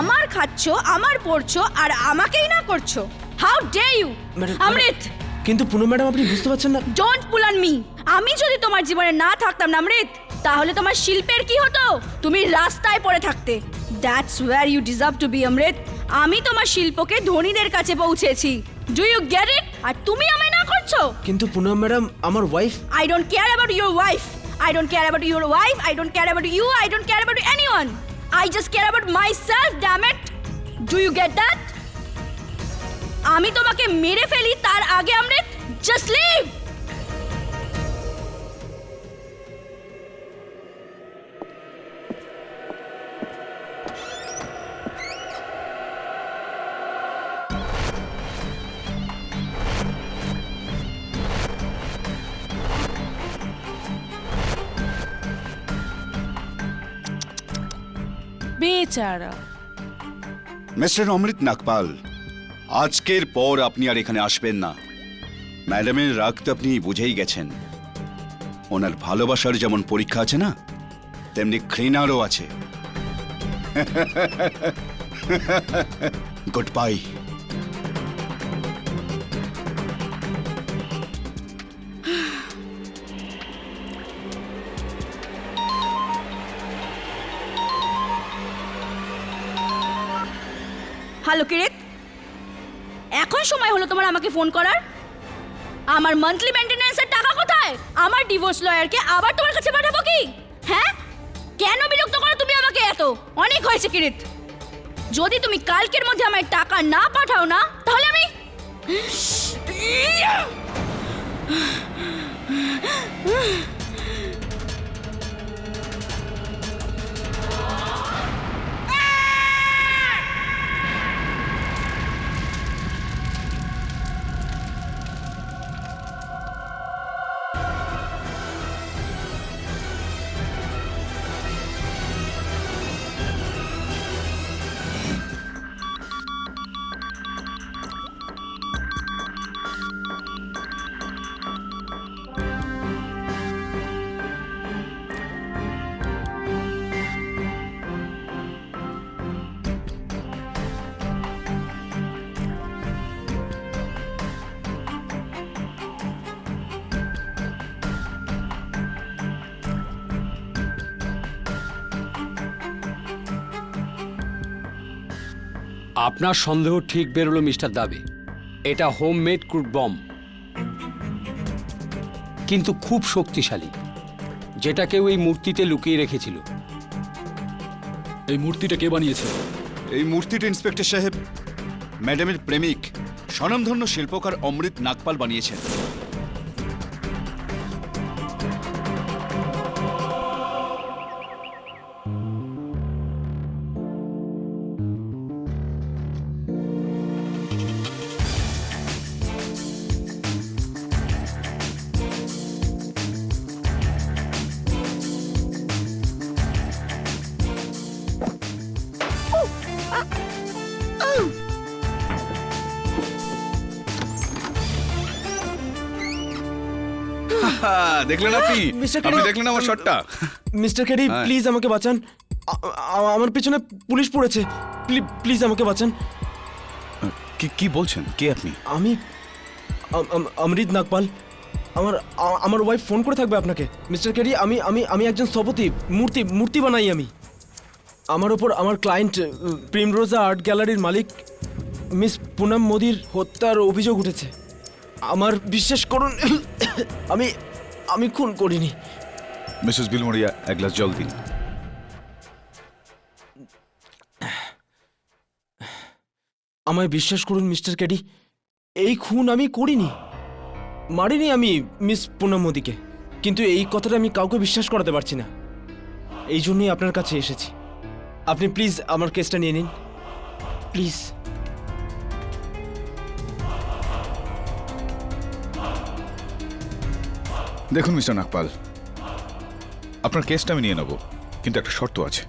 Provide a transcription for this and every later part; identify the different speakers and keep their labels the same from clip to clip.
Speaker 1: আমার খাচ্ছো, আমার পড়ছো, আর আমাকেই না করছো। হাউ ডে ইউ অমৃত!
Speaker 2: কিন্তু পুনম ম্যাডাম, আপনি বুঝতে পারছেন না।
Speaker 1: Don't pool on me. আমি যদি তোমার জীবনে না থাকতাম না অমৃত, তাহলে তোমার শিল্পের কি হতো? তুমি রাস্তায় পড়ে থাকতে। That's where you deserve to be Amrit. আমি তোমার শিল্পকে ধনীদের কাছে পৌঁছেছি। Do you get it? আর তুমি আমায় না করছো।
Speaker 2: কিন্তু পুনম ম্যাডাম, আমার wife.
Speaker 1: I don't care about your wife. I don't care about your wife. I don't care about you. I don't care about anyone. I just care about myself, damn it. Do you get that? আমি তোমাকে মেরে ফেলি তার আগে অমৃত, just leave.
Speaker 3: বেচারা।
Speaker 4: Mister অমৃত নাগপাল, আজকের পর আপনি আর এখানে আসবেন না। ম্যাডামের রাগ তো আপনি বুঝেই গেছেন। ওনার ভালোবাসার যেমন পরীক্ষা আছে না, তেমনি ঘৃণারও আছে। Good bye.
Speaker 1: হ্যালো কিরিত, এখন সময় হলো তোমার আমাকে ফোন করার? আমার মান্থলি মেইনটেনেন্সের টাকা কোথায়? আমার ডিভোর্স লয়ারকে আবার তোমার কাছে পাঠাবো কি? হ্যাঁ, কেন বিরক্ত করো তুমি আমাকে এত? অনেক হয়েছে কিরিত। যদি তুমি কালকের মধ্যে আমার টাকা না পাঠাও না, তাহলে আমি
Speaker 5: আপনার সন্দেহ ঠিক বেরোলো মিস্টার দাবে। এটা হোমমেড ক্রুড বম, কিন্তু খুব শক্তিশালী, যেটা কেউ এই মূর্তিতে লুকিয়ে রেখেছিল।
Speaker 6: এই মূর্তিটা কে বানিয়েছে?
Speaker 4: এই মূর্তিটা ইন্সপেক্টর সাহেব ম্যাডামের প্রেমিক স্বনামধন্য শিল্পকার অমৃত নাগপাল বানিয়েছেন।
Speaker 6: দেখলেন আপনি?
Speaker 2: মিস্টার
Speaker 6: আপনি
Speaker 2: কেরি,
Speaker 6: দেখলেন আমার শটটা?
Speaker 2: মিস্টার কেরি,
Speaker 6: হ্যাঁ।
Speaker 2: প্লিজ আমাকে বাঁচান। আমার পিছনে পুলিশ পড়েছে। প্লিজ আমাকে বাঁচান।
Speaker 6: কি বলছেন? কে আপনি?
Speaker 2: আমি অমৃত নাগপাল। আমার ওয়াইফ ফোন করে থাকবে আপনাকে। মিস্টার কেরি, আমি একজন স্থপতি, মূর্তি বানাই আমি। আমার ওপর আমার ক্লায়েন্ট প্রিমরোজা আর্ট গ্যালারির মালিক মিস পুনম মোদির হত্যার অভিযোগ উঠেছে। আমার বিশ্বাস করুন, আমি খুন করিনি।
Speaker 6: মিসেস বিলমোরিয়া, এক গ্লাস জল দিন।
Speaker 2: আমায় বিশ্বাস করুন মিস্টার কেডি, এই খুন আমি করিনি, মারিনি আমি মিস পুনম মোদিকে। কিন্তু এই কথাটা আমি কাউকে বিশ্বাস করাতে পারছি না। এই জন্যই আপনার কাছে এসেছি। আপনি প্লিজ আমার কেসটা নিয়ে নিন, প্লিজ।
Speaker 6: দেখুন মিস্টার নাগপাল, আপনার কেসটা আমি নিয়ে নেব, কিন্তু একটা শর্ত আছে।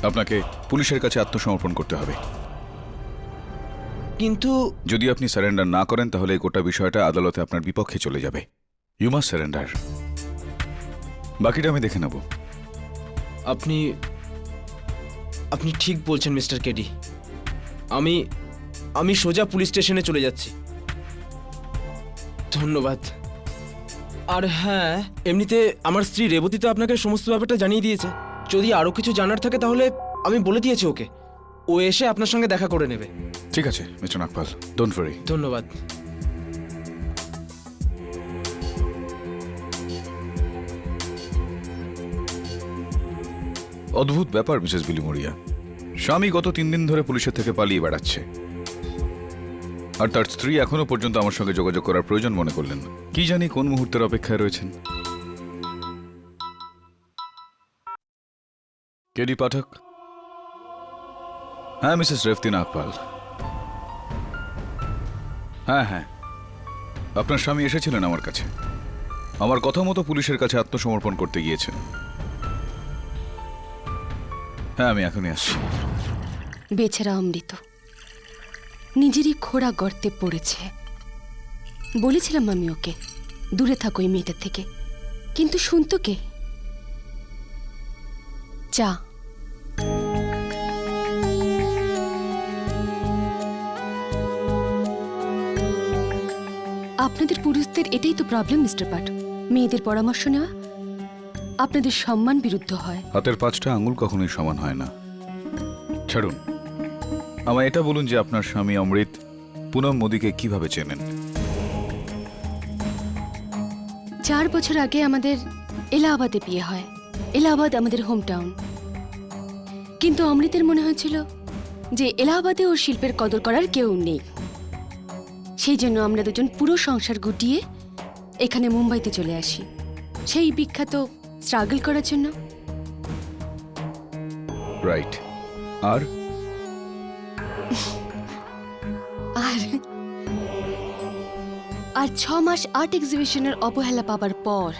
Speaker 6: আপনাকে পুলিশের কাছে আত্মসমর্পণ করতে হবে।
Speaker 2: কিন্তু
Speaker 6: যদি আপনি সারেন্ডার না করেন, তাহলে এই গোটা বিষয়টা আদালতে আপনার বিপক্ষে চলে যাবে। You must surrender. বাকিটা আমি দেখে নেব।
Speaker 2: আপনি ঠিক বলছেন মিস্টার কেডি। আমি আমি সোজা পুলিশ স্টেশনে চলে যাচ্ছি। ধন্যবাদ। আর হ্যাঁ, এমনিতে আমার স্ত্রী রেবতী তো আপনাকে সমস্ত ব্যাপারটা জানিয়ে দিয়েছে। যদি আরও কিছু জানার থাকে তাহলে আমি বলে দিয়েছি ওকে। ও এসে আপনার সঙ্গে দেখা করে নেবে।
Speaker 6: ঠিক আছে মিস্টার নাগপাল, ডোন্ট ওয়ারি।
Speaker 2: ধন্যবাদ।
Speaker 6: অদ্ভুত ব্যাপার মিসেস বিলিমোরিয়া। স্বামী গত 3 দিন ধরে পুলিশের থেকে পালিয়ে বেড়াচ্ছে, আর তার স্ত্রী এখনো পর্যন্ত আমার সঙ্গে যোগাযোগ করার প্রয়োজন মনে করলেন না। কি জানি কোন মুহূর্তের অপেক্ষায় রয়েছেন। কেডি পাঠক। হ্যাঁ, মিসেস রেফতি নাগপাল। হ্যাঁ হ্যাঁ, আপনার স্বামী এসেছিলেন আমার কাছে। আমার কথা মতো পুলিশের কাছে আত্মসমর্পণ করতে গিয়েছেন। হ্যাঁ, আমি এখনই আসছি।
Speaker 3: বেচারা অমৃত নিজেরই খোঁড়া গর্তে পড়েছে। বলেছিলাম আমি ওকে দূরে থাকো এই মেয়েটার থেকে, কিন্তু শুনতো কে? চা। আপনাদের পুরুষদের এটাই তো প্রবলেম মিস্টার পাঠক। মেয়েদের পরামর্শ নেওয়া আপনাদের সম্মান বিরুদ্ধ হয়।
Speaker 6: হাতের 5টা আঙুল কখনোই সমান হয় না। ছাড়ুন, আমায় এটা বলুন যে আপনার স্বামী অমৃত পুনম মোদিকে কিভাবে চেনেন?
Speaker 3: 4 বছর আগে আমাদের এলাহাবাদে বিয়ে হয়। এলাহাবাদ আমাদের হোম টাউন। কিন্তু অমৃতের মনে হয়েছিল যে এলাহাবাদে ওর শিল্পের কদর করার কেউ নেই। সেই জন্য আমরা দুজন পুরো সংসার গুটিয়ে এখানে মুম্বাইতে চলে আসি, সেই বিখ্যাত স্ট্রাগল করার জন্য।
Speaker 6: রাইট। আর
Speaker 3: আর আর 6 মাস আর্ট এক্সিবিশনের অবহেলা পাবার পর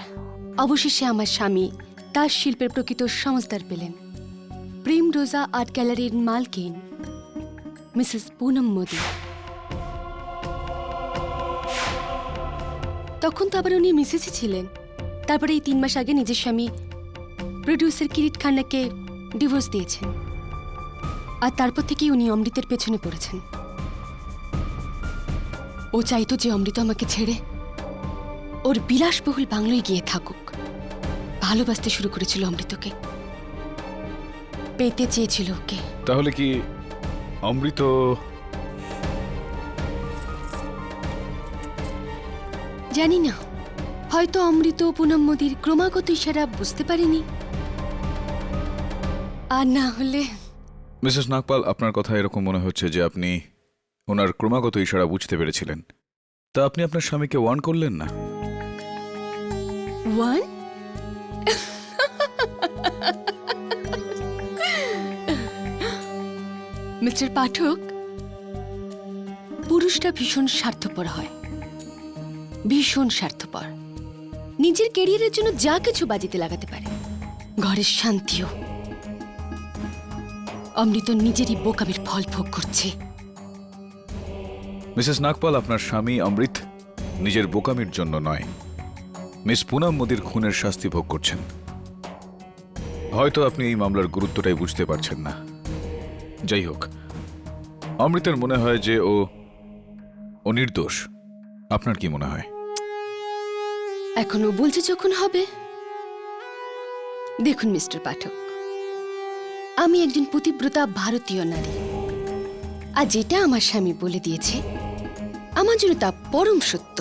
Speaker 3: অবশেষে আমার স্বামী তার শিল্পের প্রকৃত সংস্কার পেলেন। প্রেম রোজা আর্ট গ্যালারির মালকিন মিসেস পুনম মোদি। তখন তো আবার উনি মিসেসই ছিলেন। তারপরে এই 3 মাস আগে নিজের স্বামী প্রডিউসার কিরিট খান্নাকে ডিভোর্স দিয়েছেন, আর তারপর থেকেই উনি অমৃতের পেছনে পড়েছেন। ও চাইতো যে অমৃত আমাকে ছেড়ে ওর বিলাসবহুল বাংলোয় গিয়ে থাকুক। ভালোবাসতে শুরু করেছিল অমৃতকে, পেতে চেয়েছিল ওকে।
Speaker 6: তাহলে কি অমৃত
Speaker 3: জানি না, হয়তো অমৃত পুনম মোদির ক্রমাগত ইশারা বুঝতে পারেনি, আর না হলে।
Speaker 6: মিসেস নাগপাল, আপনার কথা এরকম মনে হচ্ছে যে আপনি ওনার ক্রমাগত ইশারা বুঝতে পেরেছিলেন। তা আপনি আপনার স্বামীকে ওয়ার্ন করলেন না?
Speaker 3: ওয়ান মিস্টার পাঠক, পুরুষরা ভীষণ স্বার্থপর হয়, ভীষণ স্বার্থপর। নিজের ক্যারিয়ারের জন্য যা কিছু বাজিতে লাগাতে পারে, ঘরের শান্তিও। অমৃত নিজেরই বোকামির ফল ভোগ করছে।
Speaker 6: মিসেস নাগপাল, আপনার স্বামী অমৃত নিজের বোকামির জন্য নয়, মিস পুনম মোদির খুনের শাস্তি ভোগ করছেন। হয়তো আপনি এই মামলার গুরুত্বটাই বুঝতে পারছেন না। যাই হোক, অমৃতের মনে হয় যে ও নির্দোষ। আপনার কি মনে হয়?
Speaker 3: এখনো বলছে যখন হবে। দেখুন মিস্টার পাঠক, আমি একজন পতিব্রতা ভারতীয় নারী, আর যেটা আমার স্বামী বলে দিয়েছে আমার জন্য তা পরম সত্য।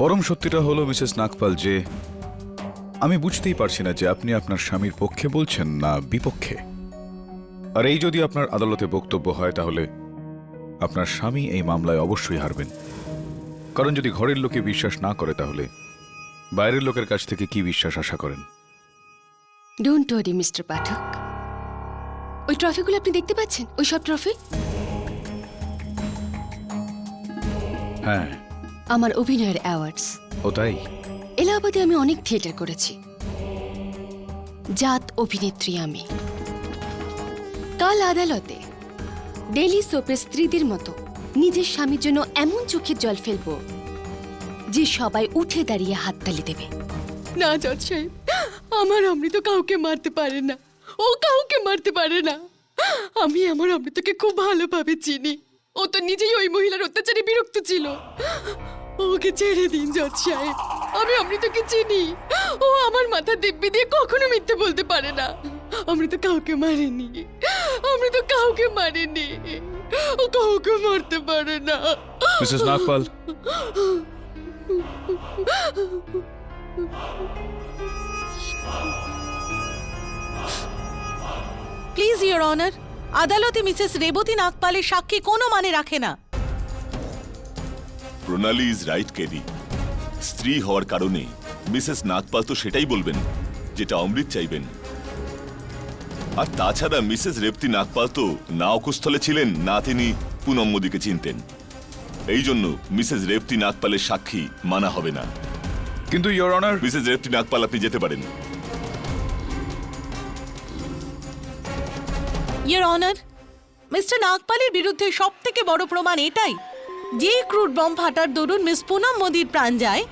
Speaker 6: পরম সত্যিটা হলো মিসেস নাগপাল যে আমি বুঝতেই পারছি না যে আপনি আপনার স্বামীর পক্ষে বলছেন না বিপক্ষে। আর এই যদি আপনার আদালতে বক্তব্য হয় তাহলে আপনার স্বামী এই মামলায় অবশ্যই হারবেন। কারণ যদি ঘরের লোকে বিশ্বাস না করে তাহলে বাইরের লোকের কাছ থেকে কি বিশ্বাস আশা করেন?
Speaker 3: ডোন্ট ওয়ারি মিস্টার পাঠক, ওই ট্রফিগুলো আপনি দেখতে পাচ্ছেন? ওই সব ট্রফি
Speaker 6: হ্যাঁ।
Speaker 3: আমার অভিনয়ের অ্যাওয়ার্ডস।
Speaker 6: ও তাই?
Speaker 3: এলাহাবাদে আমি অনেক থিয়েটার করেছি। জাত অভিনেত্রী আমি। কাল আদালতে ডেইলি সোপের স্ত্রীদের মতো নিজের স্বামীর জন্য এমন চোখের জল ফেলবো যে সবাই উঠে দাঁড়িয়ে হাততালি দেবে। না জজ সাহেব, আমার অমৃত কাউকে মারতে পারে না, ও কাউকে মারতে পারে না। আমি আমার অমৃতকে খুব ভালোভাবে চিনি। ও তো নিজেই ওই মহিলার অত্যাচারে বিরক্ত ছিল। ওকে ছেড়ে দিন জজ সাহেব, আমি অমৃতকে চিনি। ও আমার মাথা দিব্যি দিয়ে কখনো মিথ্যে বলতে পারে না। অমৃত কাউকে মারেনি, অমৃত কাউকে মারেনি, ও কাউকে মারতে পারে না।
Speaker 6: Mrs Nagpal,
Speaker 7: please your honour, আদালতে মিসেস রেবতী নাগপালের সাক্ষী কোনো মানে রাখে না।
Speaker 8: প্রণালী ইজ রাইট কেরি। স্ত্রী হওয়ার কারণে মিসেস নাগপাল তো সেটাই বলবেন যেটা অমৃত চাইবেন। আর তাছাড়া মিসেস রেবতী নাগপাল তো না অকুস্থলে ছিলেন, না তিনি পুনম মোদীকে চিনতেন। এই জন্য মিসেস রেবতী নাগপালের সাক্ষী মানা হবে না।
Speaker 6: কিন্তু your honour,
Speaker 8: Mrs Revati Nagpal, আপনি যেতে পারেন।
Speaker 7: ইওর অনার, মিস্টার নাগপালের বিরুদ্ধে সব থেকে বড় প্রমাণ এটাই যে ক্রুড বম ফাটার দরুন মিস পুনম মোদীর প্রাণ যায়,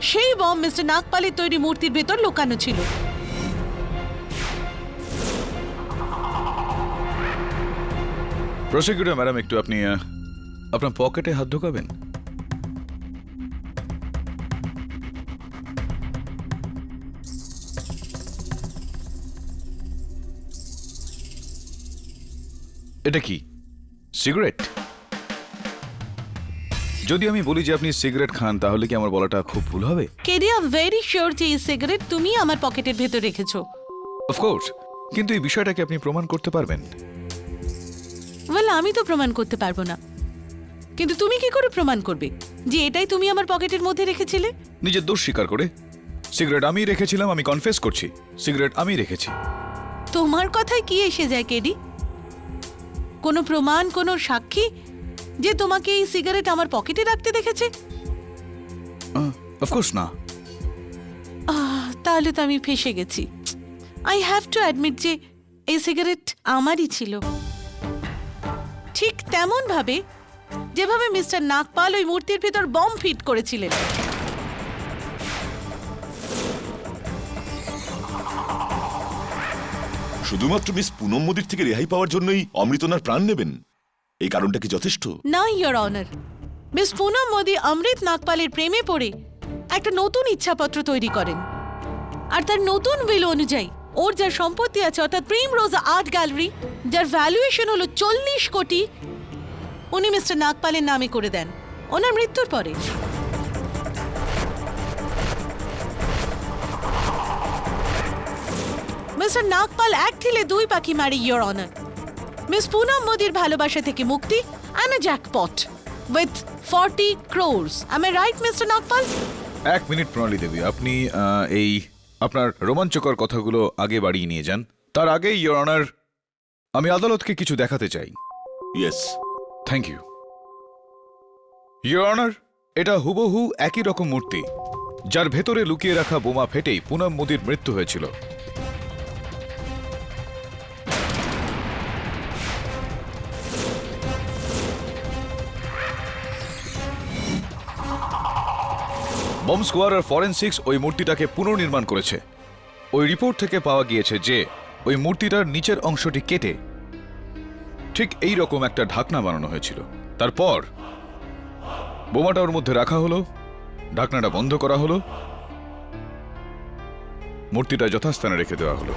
Speaker 7: সেই বম মিস্টার নাগপালের তৈরি মূর্তির ভেতর লুকানো ছিল।
Speaker 6: প্রসিকিউটর ম্যাডাম, একটু আপনি আপনার পকেটে হাত ঢোকাবেন। এটা কি সিগারেট? যদি আমি বলি যে আপনি সিগারেট খান, তাহলে কি আমার বলাটা খুব ভুল হবে?
Speaker 7: KD, I am very sure যে এই সিগারেট তুমি আমার পকেটের ভেতর রেখেছো।
Speaker 6: অফকোর্স, কিন্তু এই বিষয়টাকে আপনি প্রমাণ করতে পারবেন?
Speaker 7: ওয়েল, আমি তো প্রমাণ করতে পারবো না, কিন্তু তুমি কি করে প্রমাণ করবে যে এটাই তুমি আমার পকেটের মধ্যে রেখেছিলে?
Speaker 6: নিজের দোষ স্বীকার করে। সিগারেট আমি রেখেছিলাম, আমি কনফেস করছি, সিগারেট আমি রেখেছি।
Speaker 7: তোমার কথায় কি এসে যায় কেডি? কোনো প্রমাণ, কোনো সাক্ষী যে তোমাকে এই সিগারেট আমার পকেটে রাখতে দেখেছে?
Speaker 6: অফকোর্স না।
Speaker 7: তাহলে তো আমি ফেঁসে গেছি। আই হ্যাভ টু অ্যাডমিট যে এই সিগারেট আমারই ছিল, ঠিক তেমন ভাবে যেভাবে মিস্টার নাগপাল ওই মূর্তির ভিতর বম ফিট করেছিলেন।
Speaker 8: শুধুমাত্র মিস পুনম মোদীর থেকে রেহাই পাওয়ার জন্যই অমৃত ওনার প্রাণ নেবেন? এই কারণটা কি যথেষ্ট?
Speaker 7: না your honour, miss Poonam Modi Amrit নাগপালের প্রেমে পড়ে একটা নতুন ইচ্ছাপত্র তৈরি করেন। আর তার নতুন উইল অনুযায়ী ওর যা সম্পত্তি আছে, অর্থাৎ প্রেম রোজা আর্ট গ্যালারি, যার ভ্যালুয়েশন হলো 40 কোটি, উনি মিস্টার নাগপালের নামে করে দেন ওনার মৃত্যুর পরে। মিস্টার নাগপাল এক ঢিলে দুই পাখি মারে ইয়োর অনার। মিস পুনম মোদীর ভালোবাসা থেকে মুক্তি and a jackpot with 40 crores. Am I right, Mr. Nagpal?
Speaker 6: এক মিনিট প্রণালী দেবী, আপনি এই আপনার রোমাঞ্চকর কথাগুলো আগে বাড়িয়ে নিয়ে যান। তার আগে ইয়োর অনার, আমি আদালতকে কিছু দেখাতে চাই।
Speaker 8: Yes.
Speaker 6: Thank you your honour. এটা হুবহু একই রকম মূর্তি, যার ভেতরে লুকিয়ে রাখা বোমা ফেটেই পুনম মোদীর মৃত্যু হয়েছিল। বম স্কোয়াড আর ফরেনসিক্স ওই মূর্তিটাকে পুনর্নির্মাণ করেছে। ওই রিপোর্ট থেকে পাওয়া গিয়েছে যে ওই মূর্তিটার নিচের অংশটি কেটে ঠিক এই রকম একটা ঢাকনা বানানো হয়েছিল। তারপর বোমাটা ওর মধ্যে রাখা হলো, ঢাকনাটা বন্ধ করা হলো, মূর্তিটা যথাস্থানে রেখে দেওয়া হলো।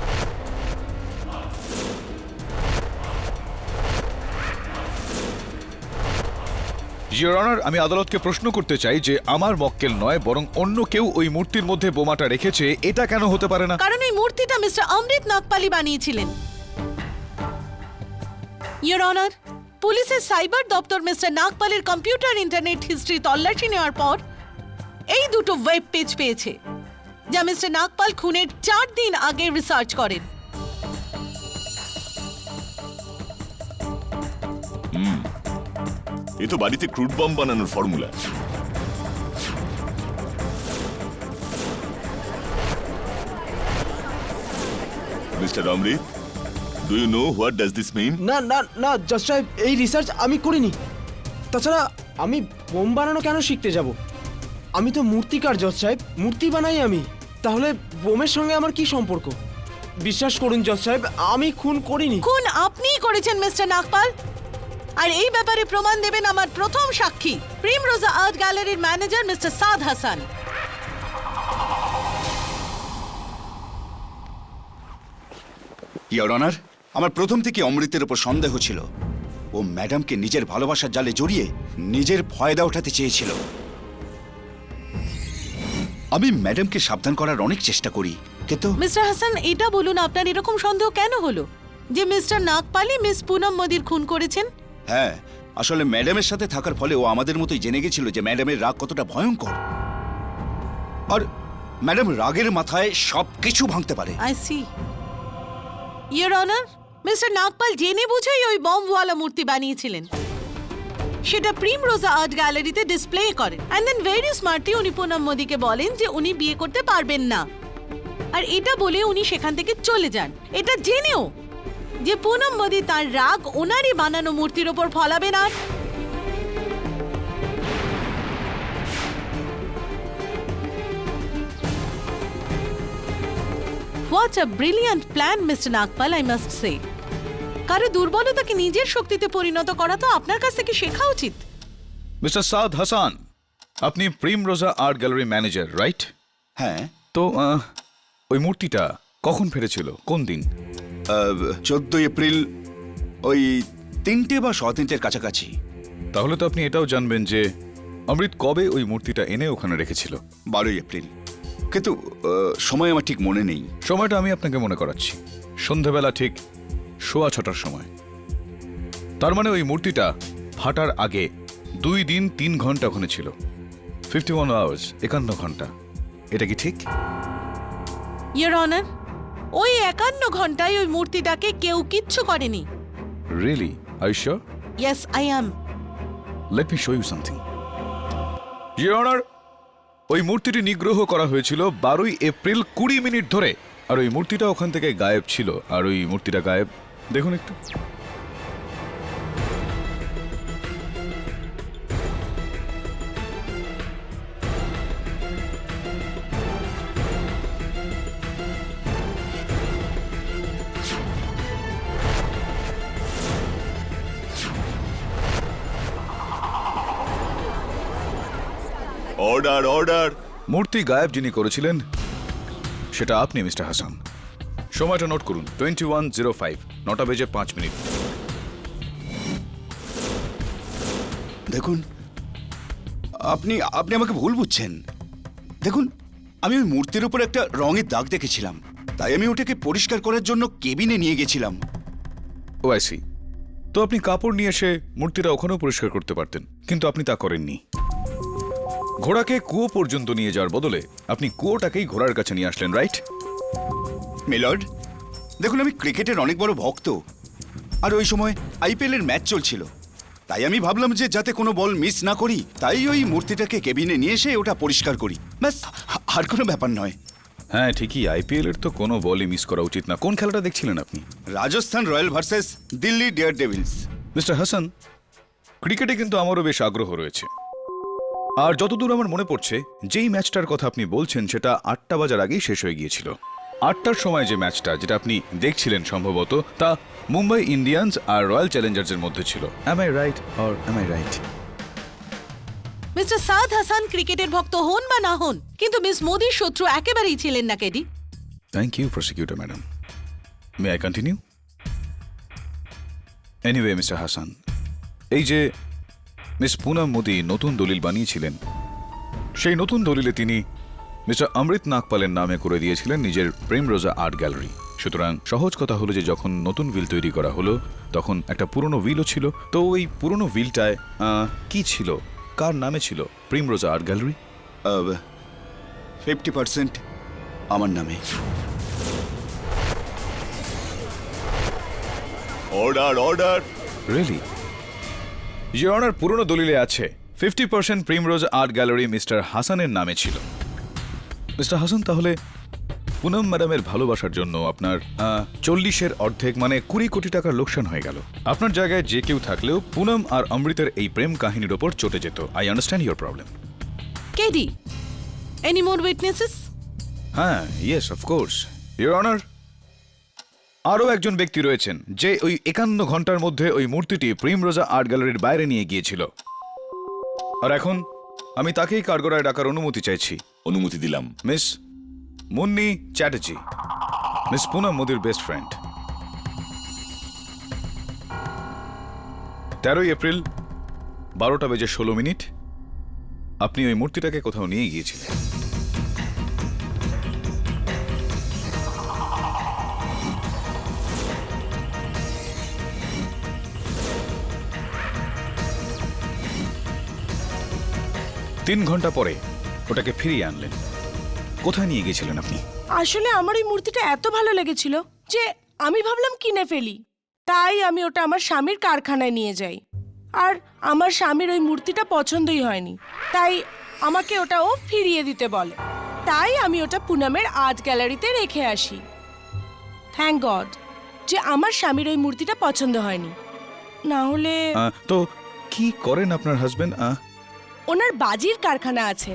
Speaker 6: ইয়োর অনার, আমি আদালতকে প্রশ্ন করতে চাই যে আমার মক্কেল নয়, বরং অন্য কেউ ওই মূর্তির মধ্যে বোমাটা রেখেছে, এটা কেন হতে পারে না?
Speaker 7: কারণ এই মূর্তিটা মিস্টার অমৃত নাগপালি বানিয়েছিলেন। ইয়োর অনার, পুলিশের সাইবার দপ্তর মিস্টার নাগপালের কম্পিউটার ইন্টারনেট হিস্ট্রি তল্লাশি নেওয়ার পর এই দুটো ওয়েব পেজ পেয়েছে, যা মিস্টার নাগপাল খুনের 4 দিন আগে রিসার্চ করেন।
Speaker 8: এ তো বাড়িতে ক্রুড বম বানানোর formula. Mr Amrit, do you know what does this mean?
Speaker 2: না না না জাস্ট সাহেব, এই রিসার্চ আমি করিনি। তাছাড়া আমি বোম বানানো কেন শিখতে যাব? আমি তো মূর্তিকার জজ সাহেব, মূর্তি বানাই আমি। তাহলে বোমের সঙ্গে আমার কি সম্পর্ক? বিশ্বাস করুন জজ সাহেব, আমি খুন করিনি।
Speaker 7: খুন আপনিই করেছেন মিস্টার নাগপাল। আর এই ব্যাপারে প্রমাণ দেবেন আমার প্রথম সাক্ষী, প্রিমরোজা আর্ট গ্যালারির manager mister Saad Hasan.
Speaker 4: Your honour, আমার প্রথম থেকে অমৃতের উপর সন্দেহ ছিল। ও ম্যাডামকে নিজের ভালোবাসার জালে জড়িয়ে নিজের ফায়দা ওঠাতে চেয়েছিল। আমি ম্যাডামকে সাবধান করার অনেক চেষ্টা করি, কিন্তু
Speaker 7: মিস্টার হাসান, এটা বলুন আপনার এরকম সন্দেহ কেন হলো যে মিস্টার নাগপালই মিস পুনম মোদির খুন করেছেন?
Speaker 4: হ্যাঁ, আসলে ম্যাডামের সাথে থাকার ফলে ও আমাদের মতোই জেনে গেছিল যে ম্যাডামের রাগ কতটা ভয়ঙ্কর। আর ম্যাডাম রাগের মাথায় সবকিছু ভাঙতে পারে।
Speaker 7: I see. Your honour, Mr Nagpal জেনে বুঝেই ওই বমওয়ালা মূর্তি বানিয়েছিলেন। সেটা প্রিমরোজা আর্ট গ্যালারিতে ডিসপ্লে করেন। অ্যান্ড দেন ভেরি স্মার্টলি উনি পুনম মোদিকে বলেন যে উনি বিয়ে করতে পারবেন না। আর এটা বলে উনি সেখান থেকে চলে যান, এটা জেনেও যে পুনম মোদি তার রাগ ওনারই বানানো মূর্তির ওপর ফলাবেন। আর what a brilliant plan mister Nagpal, I must say. কারো দুর্বলতাকে নিজের শক্তিতে পরিণত করা তো আপনার কাছ থেকে শেখা উচিত।
Speaker 6: মিস্টার সাদ হাসান, আপনি প্রিমরোজা আর্ট গ্যালারি ম্যানেজার, রাইট?
Speaker 4: হ্যাঁ,
Speaker 6: তো ওই মূর্তিটা কখন ফেরেছিল, কোন দিন?
Speaker 4: 14 এপ্রিল ওই 3টে বা 3:15 কাছাকাছি।
Speaker 6: তাহলে তো আপনি এটাও জানবেন যে অমৃত কবে ওই মূর্তিটা এনে ওখানে রেখেছিল।
Speaker 4: 12 এপ্রিল, কিন্তু সময় আমার ঠিক মনে নেই।
Speaker 6: সময়টা আমি আপনাকে মনে করাচ্ছি, সন্ধেবেলা ঠিক 6:15টার সময়। তার মানে ওই মূর্তিটা ফাটার আগে 2 দিন 3 ঘন্টা ওখানে ছিল। 51 আওয়ার্স, 51 ঘন্টা। এটা কি ঠিক?
Speaker 7: ইয়োর অনার, ওই 51 ঘন্টায় ওই মূর্তিটাকে কেউ কিচ্ছু করেনি।
Speaker 6: Really? Are you sure?
Speaker 7: Yes, I am.
Speaker 6: Let me show you something. Your honour, ওই মূর্তিটি নিগ্রহ করা হয়েছিল 12 এপ্রিল 20 মিনিট ধরে। আর ওই মূর্তিটা ওখান থেকে গায়েব ছিল। আর ওই মূর্তিটা গায়েব, দেখুন একটু।
Speaker 8: Order, order.
Speaker 6: মূর্তি গায়েব যিনি করেছিলেন সেটা আপনি মিস্টার হাসান। সময়টা নোট করুন, 21:05, 9:05।
Speaker 4: দেখুন, আপনি আপনি আমাকে ভুল বুঝছেন। দেখুন, আমি ওই মূর্তির উপর একটা রঙের দাগ দেখেছিলাম, তাই আমি ওটাকে পরিষ্কার করার জন্য কেবিনে নিয়ে গেছিলাম।
Speaker 6: ও আই সি। তো আপনি কাপড় নিয়ে এসে মূর্তিটা ওখানেও পরিষ্কার করতে পারতেন, কিন্তু আপনি তা করেননি। ঘোড়াকে কুয়ো পর্যন্ত নিয়ে যাওয়ার বদলে আপনি কুয়োটাকেই ঘোড়ার কাছে নিয়ে আসলেন, রাইট?
Speaker 4: মিলর্ড, দেখুন, আমি ক্রিকেটের অনেক বড় ভক্ত। আর ওই সময় IPL এর ম্যাচ চলছিল, তাই আমি ভাবলাম যে যাতে কোনো বল মিস না করি, তাই ওই মূর্তিটাকে কেবিনে নিয়ে এসে ওটা পরিষ্কার করি, ব্যাস, আর কোনো ব্যাপার নয়।
Speaker 6: হ্যাঁ ঠিকই, IPL এর তো কোনো বলই মিস করা উচিত না। কোন খেলাটা দেখছিলেন আপনি?
Speaker 4: Rajasthan Royal versus Delhi Daredevils.
Speaker 6: Mr Hasan, ক্রিকেটে কিন্তু আমারও বেশ আগ্রহ রয়েছে। আর যতদূর আমার মনে পড়ছে, যেই ম্যাচটার কথা আপনি বলছেন সেটা 8টা বাজার আগেই শেষ হয়ে গিয়েছিল। 8টার সময় যে ম্যাচটা যেটা আপনি দেখছিলেন সম্ভবত তা মুম্বাই ইন্ডিয়ান্স আর রয়্যাল চ্যালেঞ্জার্সের মধ্যে ছিল। Am I right or am I right?
Speaker 7: Mister Saad Hasan ক্রিকেটের ভক্ত হন বা না হন, কিন্তু মিস মোদির শত্রু একেবারেই ছিলেন না, KD.
Speaker 6: Thank you prosecutor madam. May I continue? Anyway Mr Hasan, এই যে মিস পুনম মোদি নতুন দলিল বানিয়েছিলেন, সেই নতুন দলিলে তিনি মিস্টার অমৃত নাগপালের নামে করে দিয়েছিলেন নিজের প্রেমরোজা আর্ট গ্যালারি। সুতরাং সহজ কথা হলো যে যখন নতুন উইল তৈরি করা হলো তখন একটা পুরনো উইলও ছিল। তো ওই পুরনো উইলটায় কি ছিল, কার নামে ছিল প্রেমরোজা আর্ট গ্যালারি?
Speaker 4: 50% আমার নামে।
Speaker 8: Order, order.
Speaker 6: Really? Your honour, পুরনো দলিলে আছে 50% প্রিমরোজ আর্ট গ্যালারি মিস্টার হাসানের নামে ছিল। মিস্টার হাসান, তাহলে পুনম ম্যাডামের ভালোবাসার জন্য আপনার 40-এর অর্ধেক মানে 20 কোটি টাকার লোকসান হয়ে গেল। আপনার জায়গায় যে কেউ থাকলেও পুনম আর অমৃতের এই প্রেম কাহিনীর ওপর চটে যেত। I understand your problem.
Speaker 7: KD, any more witnesses?
Speaker 6: হ্যাঁ, ইয়েস অফকোর্স ইওর অনার। আরও একজন ব্যক্তি রয়েছেন যে ওই 51 ঘন্টার মধ্যে ওই মূর্তিটি প্রিমরোজা আর্ট গ্যালারির বাইরে নিয়ে গিয়েছিল। আর এখন আমি তাকেই কাঠগড়ায় ডাকার অনুমতি চাইছি।
Speaker 8: অনুমতি দিলাম।
Speaker 6: মিস মুন্নি চ্যাটার্জি, মিস পুনম মোদির বেস্ট ফ্রেন্ড। 13 এপ্রিল 12:16 আপনি ওই মূর্তিটাকে কোথাও নিয়ে গিয়েছিলেন। তিন ঘন্টা পরে ওটাকে ফিরিয়ে আনলেন। কোথায় নিয়ে গিয়েছিলেন আপনি?
Speaker 9: আসলে আমার ওই মূর্তিটা এত ভালো লেগেছিল যে আমি ভাবলাম কিনে ফেলি। তাই আমি ওটা আমার স্বামীর কারখানায় নিয়ে যাই। আর আমার স্বামীর ওই মূর্তিটা পছন্দই হয়নি, তাই আমাকে ওটা ও ফিরিয়ে দিতে বলে। তাই আমি ওটা পুনমের আর্ট গ্যালারিতে রেখে আসি। থ্যাংক গড যে আমার স্বামীর ওই মূর্তিটা পছন্দ হয়নি, না হলে।
Speaker 6: তো কি করেন আপনার হাজবেন্ড?
Speaker 9: ওনার বাজির কারখানা আছে।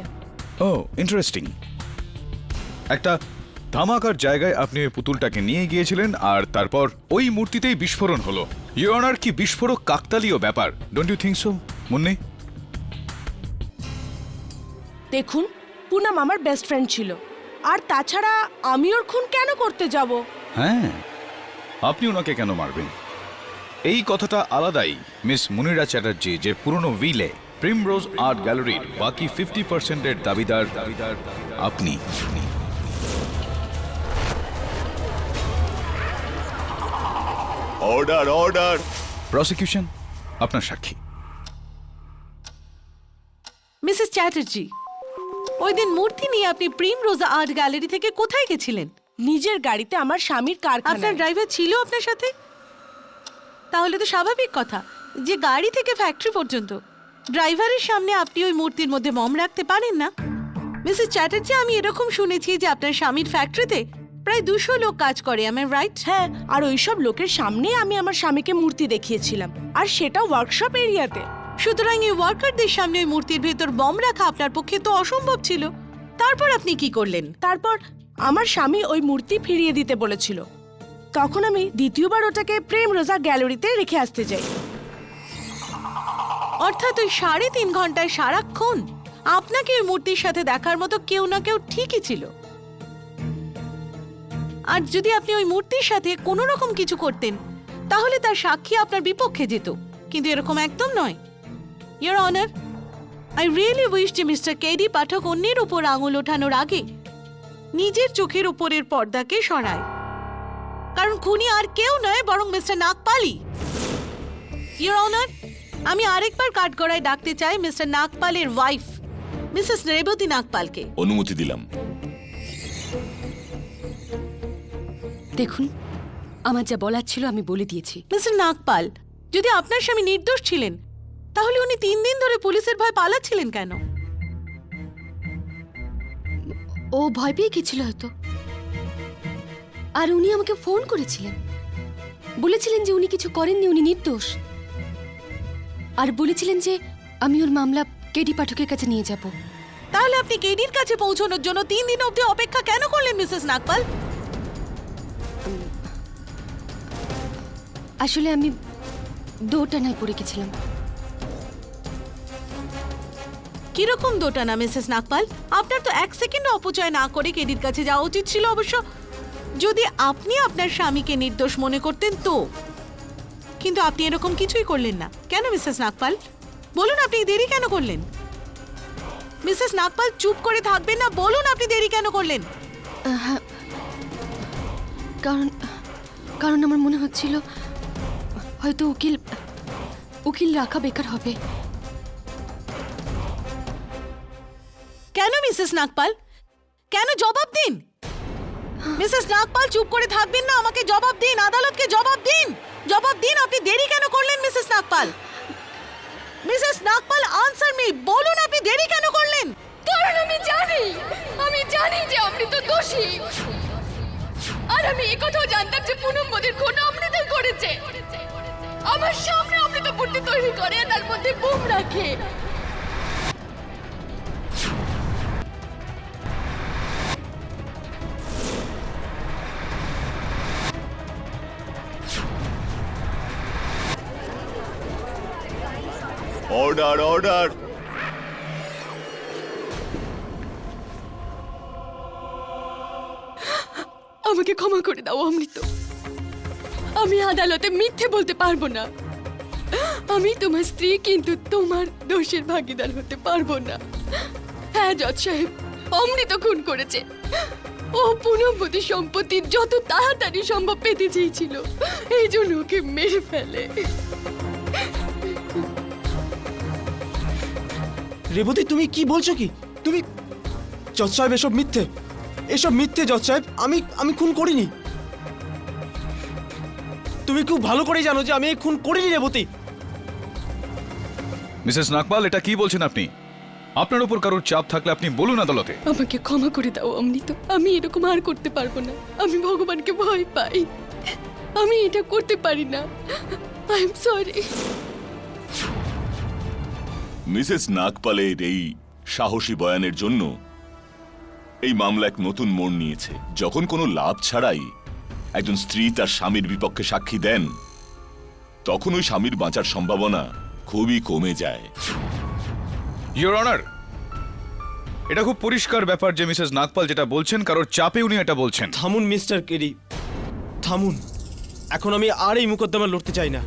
Speaker 6: ও ইন্টারেস্টিং। একটা ধামাকার জায়গায় আপনি ওই পুতুলটাকে নিয়ে গিয়েছিলেন আর তারপর ওই মূর্তিতেই বিস্ফোরণ হলো। ইওর অনার, কি বিস্ফোরক কাকতালীয় ব্যাপার, don't you think so Munni?
Speaker 9: দেখুন, পুনম আমার বেস্ট ফ্রেন্ড ছিল, আর তাছাড়া আমি ওর খুন কেন করতে যাব?
Speaker 6: হ্যাঁ, আপনি ওনাকে কেন মারবেন? এই কথাটা আলাদাই মিস মুনিরা চ্যাটার্জি, যে পুরনো উইলে প্রিমরোজ আর্ট গ্যালারির বাকি 50% এর দাবিদার আপনি।
Speaker 8: Order order.
Speaker 6: প্রসিকিউশন আপনার সাক্ষী।
Speaker 7: মিসেস চ্যাটার্জি, ওই দিন মূর্তি নিয়ে আপনি প্রিমরোজা আর্ট গ্যালারি থেকে কোথায় গেছিলেন?
Speaker 9: নিজের গাড়িতে আমার স্বামীর
Speaker 7: আপনার
Speaker 9: কারখানায়।
Speaker 7: ড্রাইভার ছিল আপনার সাথে? তাহলে তো স্বাভাবিক কথা যে গাড়ি থেকে ফ্যাক্টরি পর্যন্ত ড্রাইভারের সামনে আপনি ওই মূর্তির মধ্যে মম রাখতে পারেন না। মিসেস চ্যাটার্জি, আমি এরকম শুনেছি যে আপনার স্বামীর ফ্যাক্টরিতে প্রায় 200 লোক কাজ করে, am I right?
Speaker 9: হ্যাঁ, আর ওইসব লোকের সামনে আমি আমার স্বামীকে মূর্তি দেখিয়েছিলাম, আর সেটা ওয়ার্কশপ এরিয়াতে।
Speaker 7: সুতরাং এই ওয়ার্কারদের সামনে ওই মূর্তির ভেতর বম রাখা আপনার পক্ষে তো অসম্ভব ছিল। তারপর আপনি কি করলেন?
Speaker 9: তারপর আমার স্বামী ওই মূর্তি ফিরিয়ে দিতে বলেছিল। তখন আমি দ্বিতীয়বার ওটাকে প্রেমরোজা গ্যালারিতে রেখে আসতে যাই।
Speaker 7: অর্থাৎ ওই 3.5 ঘন্টায় সারাক্ষণ আপনাকে ওই মূর্তির সাথে দেখার মতো কেউ না কেউ ঠিকই ছিল। আর যদি আপনি ওই মূর্তির সাথে কোনো রকম কিছু করতেন তাহলে তার সাক্ষী আপনার বিপক্ষে যেত, কিন্তু এরকম একদম নয়। Your honour, I really wish যে মিস্টার কেডি পাঠক অন্যের উপর আঙুল ওঠানোর আগে নিজের চোখের উপরের পর্দাকে সরায়, কারণ খুনি আর কেউ নয় বরং মিস্টার নাগপালই। ইয়োর অনার, আমি আরেকবার কাঠগড়ায় ডাকতে চাই মিস্টার নাগপালের ওয়াইফ মিসেস রেবতী নাগপালকে।
Speaker 8: অনুমতি দিলাম।
Speaker 3: দেখুন, আমার যা বলার ছিল আমি বলে দিয়েছি।
Speaker 7: মিস্টার নাগপাল, যদি আপনার স্বামী নির্দোষ ছিলেন তাহলে উনি 3 দিন ধরে পুলিশের ভয় পালাচ্ছিলেন কেন?
Speaker 3: ও ভয় পেয়ে গেছিল হয়তো। আর উনি আমাকে ফোন করেছিলেন, বলেছিলেন যে উনি কিছু করেননি, উনি নির্দোষ। আর বলেছিলেন যে আমি ওর মামলা কেডি পাঠকের কাছে নিয়ে যাব।
Speaker 7: তাহলে আপনি কেডির কাছে পৌঁছানোর জন্য 3 দিন অবধি অপেক্ষা কেন করলেন মিসেস নাগপাল?
Speaker 3: আসলে আমি দোটানায় পড়ে গেছিলাম।
Speaker 7: কিরকম দোটানা মিসেস নাগপাল? আপনার তো 1 সেকেন্ড অপচয় না করে কেডির কাছে যাওয়া উচিত ছিল। অবশ্য যদি আপনি আপনার স্বামীকে নির্দোষ মনে করতেন তো, কিন্তু আপনি এরকম কিছুই করলেন না। কেন মিসেস নাগপাল? বলুন, আপনি দেরি কেন করলেন? মিসেস নাগপাল, চুপ করে থাকবেন না, বলুন আপনি দেরি কেন করলেন?
Speaker 3: কারণ আমার মনে হচ্ছিল হয়তো উকিল রাখা বেকার হবে।
Speaker 7: কেন মিসেস নাগপাল? কেন? জবাব দিন মিসেস নাগপাল, চুপ করে থাকবেন না, আমাকে জবাব দিন, আদালতকে জবাব দিন। জবাব দিন, আপনি দেরি কেন করলেন Mrs Nagpal? Mrs Nagpal, answer me, বলুন আপনি দেরি কেন করলেন?
Speaker 1: কারণ আমি জানি যে অমৃত দোষী। আর আমি এই কথাও জানতাম যে পুনম মোদির খুন অমৃতই করেছে। আমার সামনে অমৃত মূর্তি তৈরি করে আর তার মধ্যে বোম রাখে।
Speaker 8: Order order.
Speaker 3: আমাকে ক্ষমা করে দাও অমৃত, আমি আদালতে মিথ্যে বলতে পারবো না। আমি তোমার স্ত্রী, কিন্তু তোমার দোষের ভাগিদার হতে পারবো না। হ্যাঁ জজ সাহেব, অমৃত খুন করেছে। ও পুনঃবতী সম্পত্তি যত তাড়াতাড়ি সম্ভব পেতে চেয়েছিল, এই জন্য ওকে মেরে ফেলে।
Speaker 2: রেবতী, তুমি কি বলছো কি? তুমি জজ সাহেব, এসব মিথ্যে, এসব মিথ্যে জজ সাহেব। আমি খুন করিনি। তুমি খুব ভালো করেই জানো যে আমি এই খুন করিনি রেবতী।
Speaker 6: মিসেস নাকপাল, এটা কি বলছেন আপনি? আপনার উপর কারোর চাপ থাকলে আপনি বলুন আদালতে।
Speaker 3: আমাকে ক্ষমা করে দাও অমৃত, আমি এরকম আর করতে পারবো না। আমি ভগবানকে ভয় পাই, আমি এটা করতে পারি না। I am sorry.
Speaker 8: মিসেস নাগপালের এই সাহসী বয়ানের জন্য এই মামলা এক নতুন মোড় নিয়েছে। যখন কোনো লাভ ছাড়াই একজন স্ত্রী তার স্বামীর বিপক্ষে সাক্ষী দেন, তখন ওই স্বামীর বাঁচার সম্ভাবনা খুবই কমে যায়।
Speaker 6: ইওর অনার, এটা খুব পরিষ্কার ব্যাপার যে মিসেস নাগপাল যেটা বলছেন কারোর চাপে উনি এটা বলছেন।
Speaker 2: থামুন মিস্টার কেরি, থামুন। এখন আমি আর এই মোকদ্দমা লড়তে চাই না।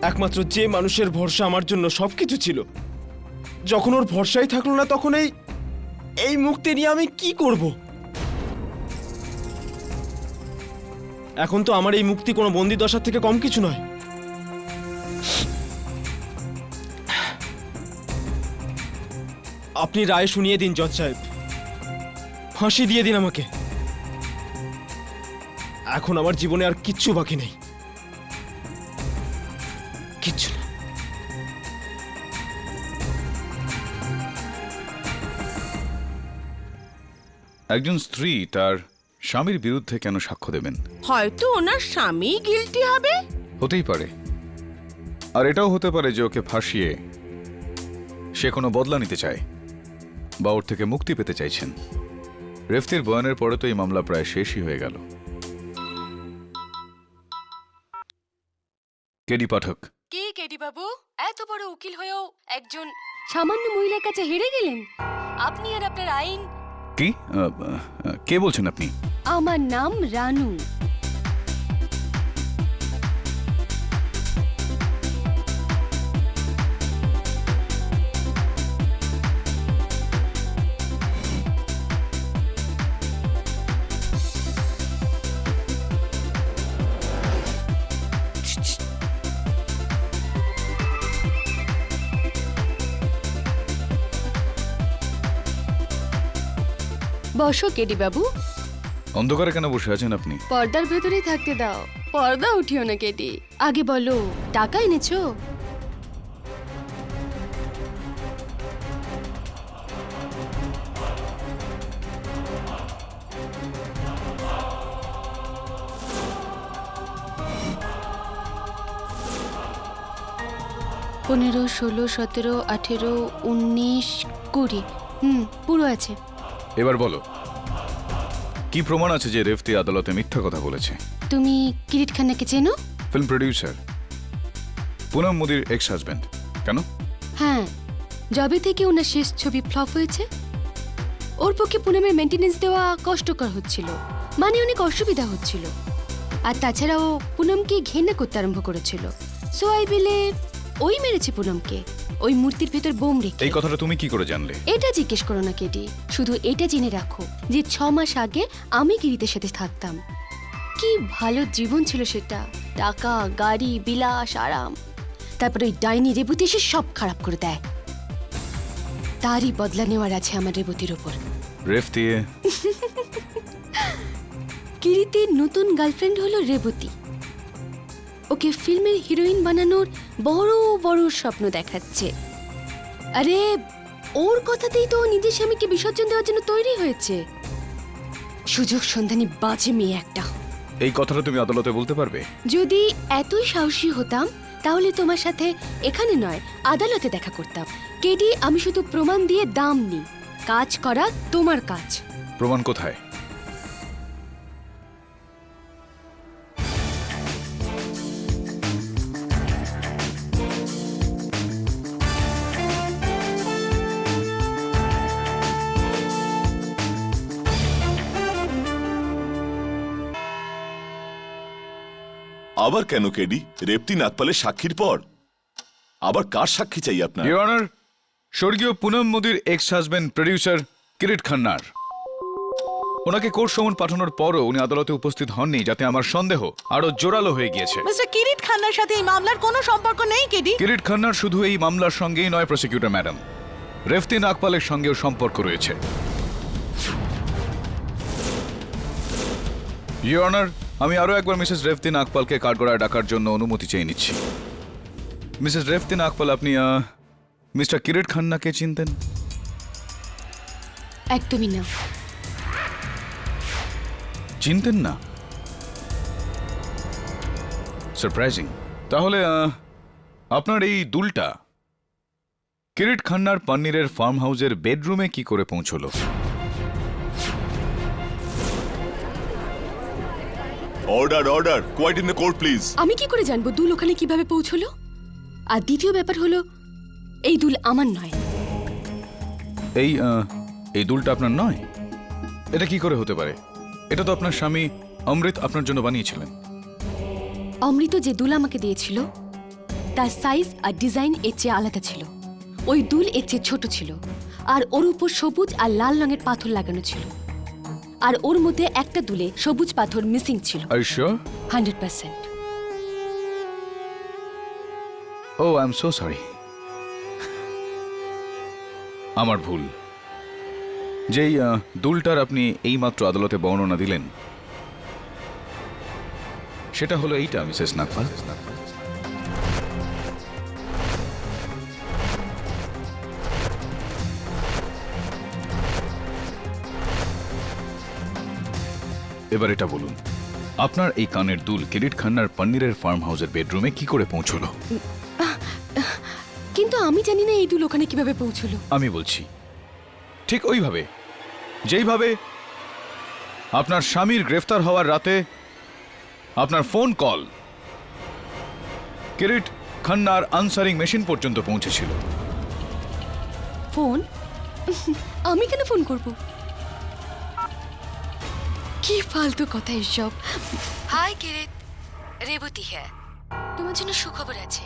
Speaker 2: একমাত্র যে মানুষের ভরসা আমার জন্য সবকিছু ছিল, যখন ওর ভরসাই থাকলো না, তখন এই মুক্তি নিয়ে আমি কি করব? এখন তো আমার এই মুক্তি কোনো বন্দি দশার থেকে কম কিছু নয়। আপনি রায় শুনিয়ে দিন জজ সাহেব, ফাঁসি দিয়ে দিন আমাকে। এখন আমার জীবনে আর কিচ্ছু বাকি নেই, কিচ্ছু না।
Speaker 6: একজন স্ত্রী তার স্বামীর বিরুদ্ধে কেন সাক্ষ্য দেবেন?
Speaker 9: হয়তো ওনার স্বামী গিলটি হবে।
Speaker 6: হতেই পারে। আর এটাও হতে পারে যে ওকে ফাঁসিয়ে সে কোনো বদলা নিতে চায় বা ওর থেকে মুক্তি পেতে চাইছেন। রেফতির বয়ানের পরে তো এই মামলা প্রায় শেষই হয়ে গেল। কেডি পাঠক।
Speaker 3: কে কেডি বাবু? এত বড় উকিল হয়েও একজন সামান্য মহিলার কাছে হেরে গেলেন। আপনি আর আপনার আইন।
Speaker 6: কি কে বলছেন আপনি?
Speaker 3: আমার নাম রানু। বসো কেডি বাবু।
Speaker 6: অন্ধকারে কেন বসে আছেন আপনি?
Speaker 3: পর্দার ভেতরেই থাকতে দাও, পর্দা উঠিও না কেডি। আগে বলো, টাকা এনেছো? পনেরো, 16, 17, 18, 19, 20। পুরো আছে।
Speaker 6: এবার বলো, কি প্রমাণ আছে যে রেফতি আদালতে মিথ্যা কথা বলেছে?
Speaker 3: তুমি কিরিট খান্নাকে চেনো?
Speaker 6: ফিল্ম প্রডিউসার, পুনম মোদির এক্স হাজব্যান্ড। কেন?
Speaker 3: হ্যাঁ, যবে থেকে ওনার শেষ ছবি ফ্লপ হয়েছে, ওর পক্ষে পুনমের মেনটেনেন্স দেওয়া কষ্টকর হচ্ছিল, মানে অনেক অসুবিধা হচ্ছিল। আর তাছাড়াও পুনমকে ঘেন্না করতে আরম্ভ করেছিল। সো আই বিলিভ ওই মেরেছে পুনমকে, ওই মূর্তির ভেতর বোম রেখে।
Speaker 6: এই কথাটা তুমি কি করে জানলে?
Speaker 3: এটা জিজ্ঞেস করো না কেডি, শুধু এটা জেনে রাখো যে 6 মাস আগে আমি কিরিতের সাথে থাকতাম। কি ভালো জীবন ছিল সেটা, টাকা, গাড়ি, বিলাস, আরাম। তারপর ওই ডাইনি রেবতী এসে সব খারাপ করে দেয়। তারই বদলা নেওয়ার আছে আমার রেবতীর ওপর।
Speaker 6: রেফতি
Speaker 3: কিরিতের নতুন গার্লফ্রেন্ড হলো রেবতী। ওকে ফিল্মের হিরোইন বানানোর বড় বড় স্বপ্ন দেখাচ্ছে। আরে ওর কথাতেই তো ও নিজের স্বামীকে বিসর্জন দেওয়ার জন্য তৈরি হয়েছে। সুযোগ সন্ধানী বাজে মেয়ে একটা।
Speaker 6: এই কথাটা তুমি আদালতে বলতে পারবে?
Speaker 3: যদি এতই সাহসী হতাম তাহলে তোমার সাথে এখানে নয়, আদালতে দেখা করতাম। কেডি, আমি শুধু প্রমাণ দিয়ে দাম নিই, কাজ করা তোমার কাজ।
Speaker 6: প্রমাণ কোথায়?
Speaker 8: আবার কেন কেডি? রেপ্তি নাগপালের সাক্ষীর পর আবার কার সাক্ষী চাই আপনার?
Speaker 6: ইওর অনার, স্বর্গীয় পুনম মোদির এক্স হাজবেন্ড প্রডিউসার কিরিট খান্নার, ওনাকে কোর্ট সমন পাঠানোর পরও উনি আদালতে উপস্থিত হননি, যাতে আমার সন্দেহ আরো জোরালো হয়ে গিয়েছে।
Speaker 7: মিস্টার কিরিট খান্নার সাথে এই মামলার কোনো সম্পর্ক নেই কেডি।
Speaker 6: কিরিট খান্নার শুধু এই মামলার সঙ্গেই নয় প্রসিকিউটর ম্যাডাম, রেফতি নাগপালের সঙ্গেও সম্পর্ক রয়েছে। ইওর অনার, আমি আরো একবার মিসেস রেফতি নাগপালকে কাঠগড়ায় ডাকার জন্য অনুমতি চেয়ে নিচ্ছি। মিসেস রেফতি নাগপাল, আপনি মিস্টার কিরিট খান্নাকে চিনতেন?
Speaker 3: একদমই না।
Speaker 6: চিনতেন না? সারপ্রাইজিং। তাহলে আপনার এই দুলটা কিরিট খান্নার পান্নিরের ফার্ম হাউসের বেডরুমে কি করে পৌঁছলো?
Speaker 8: Order order, quiet in the court please.
Speaker 3: আমি কি করে জানবো দুল ওখানে কিভাবে পৌঁছলো? আর দ্বিতীয় ব্যাপার হলো, এই দুল আমার নয়।
Speaker 6: এই দুলটা আপনার নয়? এটা কি করে হতে পারে? এটা তো আপনার স্বামী অমৃত আপনার জন্য বানিয়েছিলেন।
Speaker 3: অমৃত যে দুল আমাকে দিয়েছিল তার সাইজ আর ডিজাইন এর চেয়ে আলাদা ছিল। ওই দুল এর চেয়ে ছোট ছিল, আর ওর উপর সবুজ আর লাল রঙের পাথর লাগানো ছিল, আর ওর মধ্যে একটা দুলে সবুজ পাথর মিসিং ছিল।
Speaker 6: Are you sure?
Speaker 3: 100%।
Speaker 6: Oh, I'm so sorry. আমার ভুল। যেই দুলটার আপনি এইমাত্র আদালতে বর্ণনা দিলেন, সেটা হলো এইটা, মিসেস নাগপাল। এবার এটা বলুন, আপনার এই কানের দুল কিরিট খান্নার পান্নিরের ফার্ম হাউসের বেডরুমে কি করে পৌঁছলো?
Speaker 3: কিন্তু আমি জানি না এই দুল ওখানে কিভাবে পৌঁছলো।
Speaker 6: আমি বলছি, ঠিক ওইভাবে যেইভাবে আপনার স্বামীর গ্রেফতার হওয়ার রাতে আপনার phone call Kirit খান্নার answering machine পর্যন্ত পৌঁছেছিল।
Speaker 3: ফোন? আমি কেন ফোন করব? কি ফালতু কথা এসব। হাই কিরিট, রেবতী হ্যাঁ। তোমার জন্য সুখবর আছে,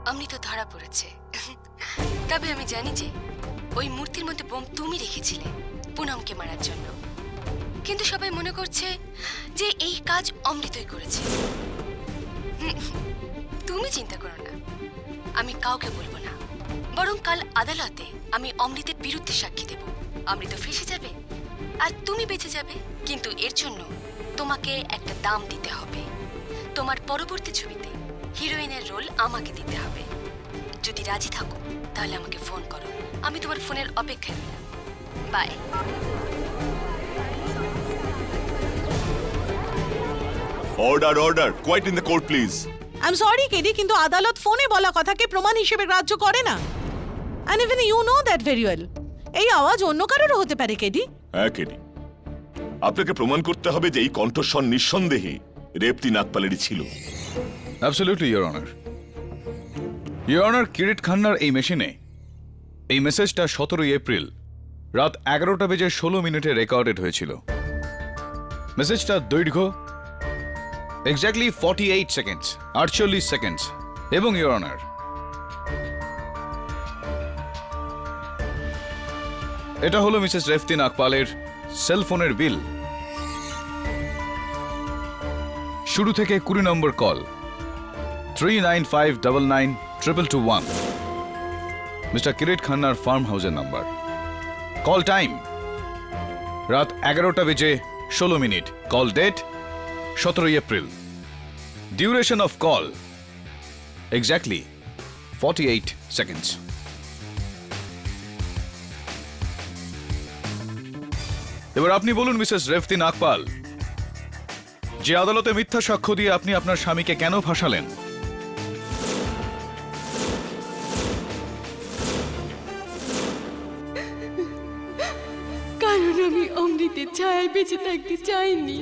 Speaker 3: অমৃত ধরা পড়েছে। তবে আমি জানি যে ওই মূর্তির মধ্যে বোম তুমি রেখেছিলে পুনমকে মারার জন্য, কিন্তু সবাই মনে করছে যে এই কাজ অমৃতই করেছে। তুমি চিন্তা করো না, আমি কাউকে বলবো না, বরং কাল আদালতে আমি অমৃতের বিরুদ্ধে সাক্ষী দেব। অমৃত ফেঁসে যাবে আর তুমি বেঁচে যাবে, কিন্তু এর জন্য তোমাকে একটা দাম দিতে হবে। তোমার পরবর্তী ছবিতে হিরোইনের রোল আমাকে দিতে হবে। যদি রাজি থাকো তাহলে আমাকে ফোন করো, আমি তোমার ফোনের অপেক্ষায় রইলাম। Bye.
Speaker 8: Order order, quiet in the court please.
Speaker 7: I am sorry KD, কিন্তু আদালত ফোনে বলা কথাকে প্রমাণ হিসেবে গ্রাহ্য করে না। And even you know that very well. এই আওয়াজ অন্য কারোরও হতে পারে কেডি।
Speaker 8: হ্যাঁ কেডি, আপনাকে প্রমাণ করতে হবে যে এই কণ্ঠস্বর নিঃসন্দেহে রেপ্তি নাগপালেরই ছিল।
Speaker 6: Absolutely your honour. Your honour, Kirit খান্নার এই মেশিনে এই মেসেজটা 17 এপ্রিল রাত 11:16 রেকর্ডেড হয়েছিল। মেসেজটা দৈর্ঘ্য এক্স্যাক্টলি 48 সেকেন্ডস, 48 সেকেন্ডস। এবং ইওর অনার, এটা হলো মিসেস রেফতি নাগপালের সেলফোনের বিল। শুরু থেকে 20 নম্বর কল 3959992221 মিস্টার কিরিট খান্নার ফার্ম হাউসের নাম্বার। কল টাইম রাত 11:16। Call date 17 April. Duration of call exactly 48 seconds. এবার আপনি বলুন মিসেস রেফতি নাগপাল, যে আদালতে মিথ্যা সাক্ষ্য দিয়ে আপনি আপনার স্বামীকে কেন ফাঁসালেন?
Speaker 3: কারণ আমি অমৃতের ছায়ায় বেঁচে থাকতে চাইনি।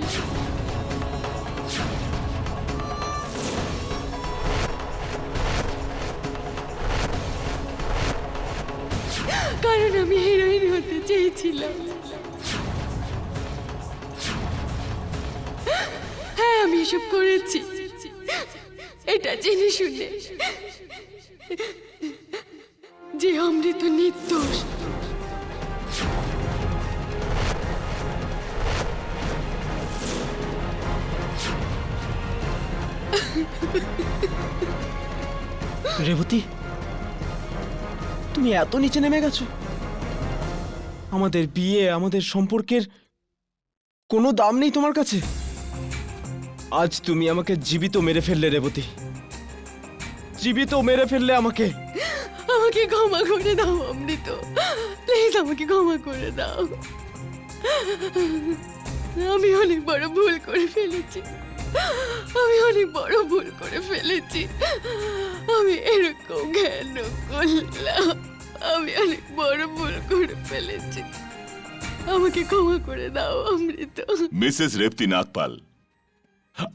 Speaker 3: কারণ আমি হিরোইন হতে চেয়েছিলাম। হ্যাঁ, আমি এসব করেছি, এটা জেনে শুনে যে অমৃত নির্দোষ।
Speaker 2: রেবতী, তুমি এত নিচে নেমে গেছো? আমাদের বিয়ে, আমাদের সম্পর্কের কোনো দাম নেই তোমার কাছে? আজ তুমি আমাকে জীবিত মেরে ফেললে রেবতী, জীবিত মেরে ফেললে আমাকে।
Speaker 3: আমাকে ক্ষমা করে দাও অমৃত, প্লিজ আমাকে ক্ষমা করে দাও। আমি অনেক বড় ভুল করে ফেলেছি, আমি অনেক বড় ভুল করে ফেলেছি। আমি এরকম কেন করলাম? আমি অনেক বড় ভুল করে ফেলেছি, আমাকে ক্ষমা করে দাও অমৃত।
Speaker 8: মিসেস রেবতী নাগপাল,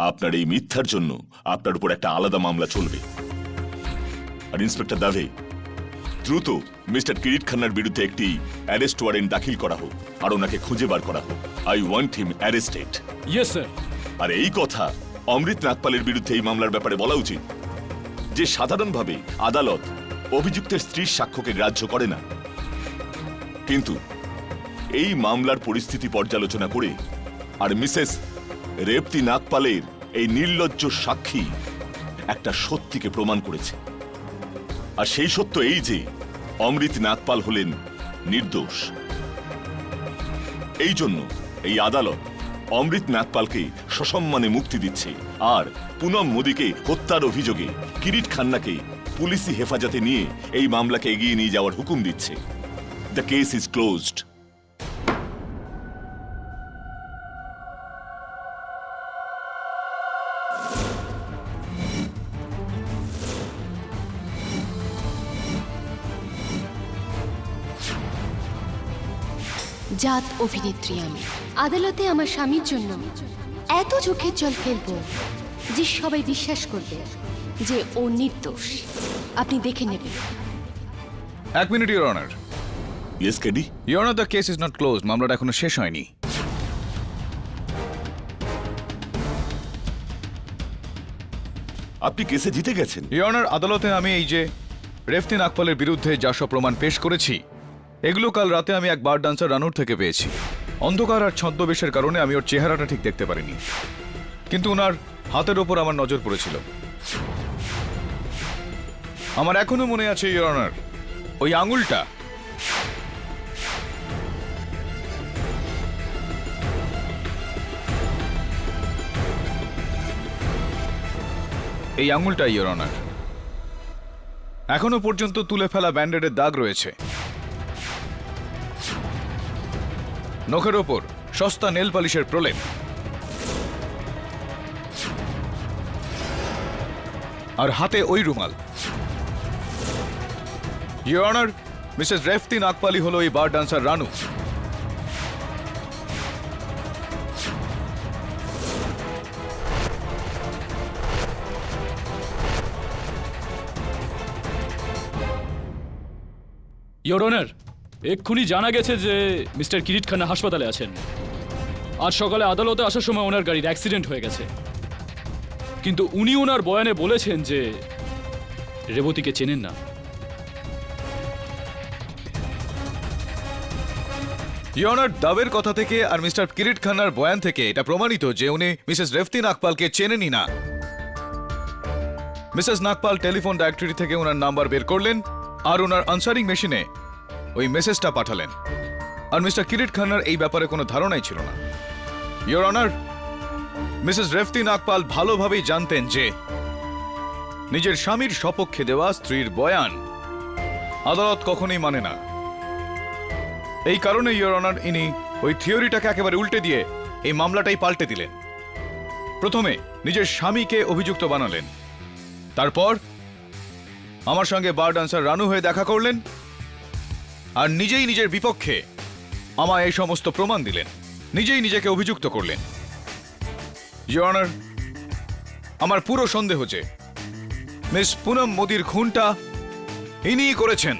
Speaker 8: আপনার এই মিথ্যার জন্য আপনার উপর একটা আলাদা মামলা চলবে। আর ইন্সপেক্টর দাভে, দ্রুত মিস্টার কিরিট খান্নার বিরুদ্ধে একটি অ্যারেস্ট ওয়ারেন্ট দাখিল করা হোক আর ওনাকে খুঁজে বার করা হোক। I want him arrested.
Speaker 5: Yes sir.
Speaker 8: আর এই কথা অমৃত নাগপালের বিরুদ্ধে এই মামলার ব্যাপারে বলা উচিত যে সাধারণভাবে আদালত অভিযুক্তের স্ত্রীর সাক্ষ্যকে গ্রাহ্য করে না, কিন্তু এই মামলার পরিস্থিতি পর্যালোচনা করে আর মিসেস রেবতী নাগপালের এই নির্লজ্জ সাক্ষী একটা সত্যিকে প্রমাণ করেছে। আর সেই সত্য এই যে অমৃত নাগপাল হলেন নির্দোষ। এই জন্য এই আদালত অমৃত নাগপালকে সসম্মানে মুক্তি দিচ্ছে আর পুনম মোদীকে হত্যার অভিযোগে কিরিট খান্নাকে পুলিশি হেফাজতে নিয়ে এই মামলাকে এগিয়ে নিয়ে যাওয়ার হুকুম দিচ্ছে। The case is closed.
Speaker 3: জাত অভিনেত্রী আমি, আদালতে আমার স্বামীর জন্য এত চোখের জল ফেলবো যে সবাই বিশ্বাস করবে যে ও নির্দোষ। আপনি দেখে নেবেন।
Speaker 6: এক minute, your honour.
Speaker 8: Yes KD.
Speaker 6: Your honour, the case is not close. মামলাটা এখনো শেষ হয়নি।
Speaker 8: আপনি কেসে জিতে গেছেন।
Speaker 6: ইওর অনার, আদালতে আমি এই যে রেবতী নাগপালের বিরুদ্ধে যা সব প্রমাণ পেশ করেছি, এগুলো কাল রাতে আমি এক বার ডান্সার রানুর থেকে পেয়েছি। অন্ধকার আর ছদ্মবেশের কারণে আমি ওর চেহারাটা ঠিক দেখতে পারিনি, কিন্তু ওনার হাতের ওপর আমার নজর পড়েছিল। আমার এখনো মনে আছে ইওর অনার, ওই আঙুলটা এই আঙুলটা ইওর অনার, এখনো পর্যন্ত তুলে ফেলা ব্যান্ডেডের দাগ রয়েছে। নখের ওপর সস্তা নেল পালিশের প্রলেপ, আর হাতে ওই রুমাল। ইওর অনার, মিসেস রেবতী নাগপালি হলো এই বার ডান্সার রানু।
Speaker 10: ইওর অনার, এক্ষুনি জানা গেছে যে মিস্টার কিরিট খান্না হাসপাতালে আছেন। আজ সকালে আদালতে আসার সময় ওনার গাড়ির অ্যাক্সিডেন্ট হয়ে গেছে, কিন্তু উনি ওনার বয়ানে বলেছেন যে রেবতীকে চেনেন না।
Speaker 6: ইওর অনার, দাবের কথা থেকে আর মিস্টার কিরিট খান্নার বয়ান থেকে এটা প্রমাণিত যে উনি মিসেস রেবতী নাগপালকে চেনেনই না। মিসেস নাগপাল টেলিফোন ডাইরেক্টরি থেকে ওনার নাম্বার বের করলেন আর ওনার আনসারিং মেশিনে ওই মেসেজটা পাঠালেন। আর মিস্টার কিরিট খান্নার এই ব্যাপারে কোনো ধারণাই ছিল না। Your honour, Mrs Revati Nagpal ভালোভাবেই জানতেন যে নিজের স্বামীর সপক্ষে দেওয়া স্ত্রীর বয়ান আদালত কখনোই মানে না। এই কারণে ইওর অনার, ইনি ওই থিওরিটাকে একেবারে উল্টে দিয়ে এই মামলাটাই পাল্টে দিলেন। প্রথমে নিজের স্বামীকে অভিযুক্ত বানালেন, তারপর আমার সঙ্গে বার ডান্সার রানু হয়ে দেখা করলেন আর নিজেই নিজের বিপক্ষে আমায় এই সমস্ত প্রমাণ দিলেন, নিজেই নিজেকে অভিযুক্ত করলেন। ইওর অনার, আমার পুরো সন্দেহ যে মিস পুনম মোদির খুনটা ইনিই করেছেন।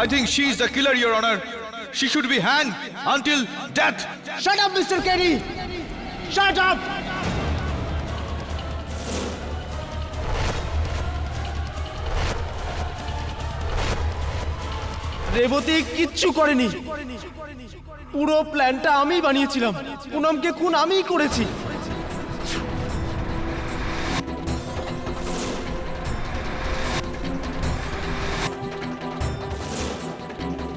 Speaker 6: I think she is the killer, Your Honor. She should be hanged until death.
Speaker 2: Shut up, Mr. Kerry! Shut up! Rebati কিচ্ছু করেনি। পুরো প্ল্যানটা আমি বানিয়েছিলাম। পুনমকে খুন আমিই করেছি।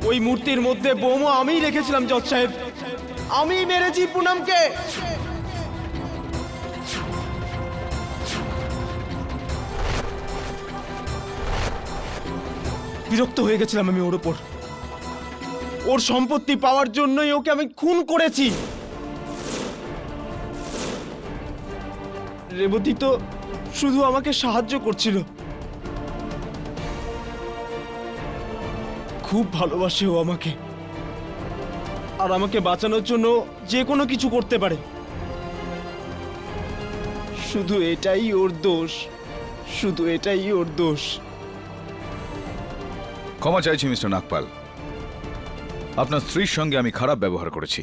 Speaker 2: ওই মূর্তির মধ্যে বোমও আমিই রেখেছিলাম জজ সাহেব। আমি মেরেছি পুনমকে। বিরক্ত হয়ে গেছিলাম আমি ওর উপর। ওর সম্পত্তি পাওয়ার জন্যই ওকে আমি খুন করেছি। রেবতী তো শুধু আমাকে সাহায্য করছিল। খুব ভালোবাসে ও আমাকে, আর আমাকে বাঁচানোর জন্য যে কোনো কিছু করতে পারে। শুধু এটাই ওর দোষ, শুধু এটাই ওর দোষ।
Speaker 6: ক্ষমা চাইছি মিস্টার নাগপাল, আপনার স্ত্রীর সঙ্গে আমি খারাপ ব্যবহার করেছি,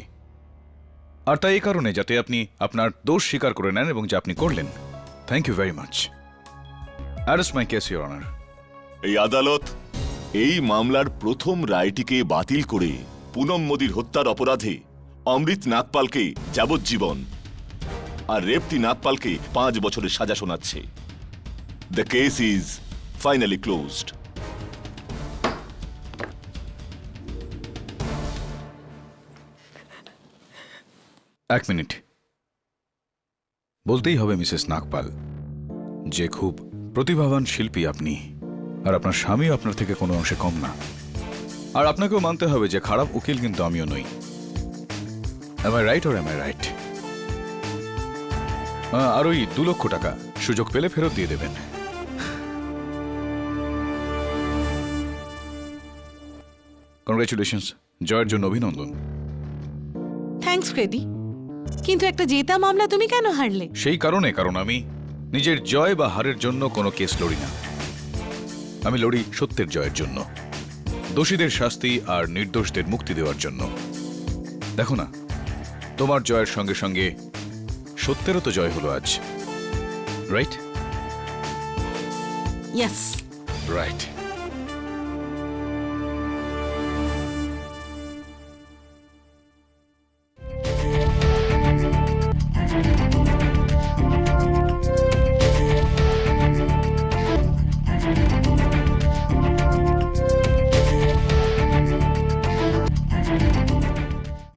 Speaker 6: আর তাই এই কারণে যাতে আপনি আপনার দোষ স্বীকার করে নেন এবং যা আপনি করলেন। Thank you very much. Arrest my case, your honour.
Speaker 8: এই আদালত এই মামলার প্রথম রায়টিকে বাতিল করে পুনম মোদির হত্যার অপরাধে অমৃত নাগপালকে যাবজ্জীবন আর রেবতী নাগপালকে 5 বছরের সাজা শোনাচ্ছে। The case is finally closed.
Speaker 6: এক মিনিট, বলতেই হবে মিসেস নাগপাল যে খুব প্রতিভাবান শিল্পী আপনি, আর আপনার স্বামীও আপনার থেকে কোনো অংশে কম না। আর আপনাকেও মানতে হবে যে খারাপ উকিল কিন্তু আমিও নই। Am I right or am I right? আর ওই 2 লক্ষ টাকা সুযোগ পেলে ফেরত দিয়ে দেবেন। কংগ্রেচুলেশনস, জয়ের জন্য অভিনন্দন।
Speaker 7: থ্যাঙ্কস ক্রেডি, কিন্তু একটা জেতা মামলা তুমি কেন হারলে?
Speaker 6: সেই কারণ আমি নিজের জয় বা হারের জন্য কোনো কেস লড়ি না। আমি লড়ি সত্যের জয়ের জন্য, দোষীদের শাস্তি আর নির্দোষদের মুক্তি দেওয়ার জন্য। দেখো না, তোমার জয়ের সঙ্গে সঙ্গে সত্যেরও তো জয় হলো আজ, রাইট?
Speaker 7: ইয়েস।
Speaker 6: রাইট।